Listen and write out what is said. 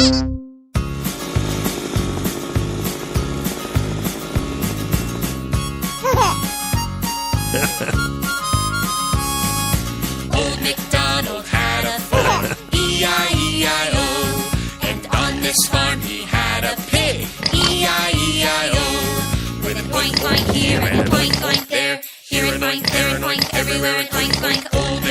Old MacDonald had a farm, E-I-E-I-O. And on this farm he had a pig, E-I-E-I-O. With a boink boink here and a boink boink there, here and boink, there and boink, everywhere and boink boink. Old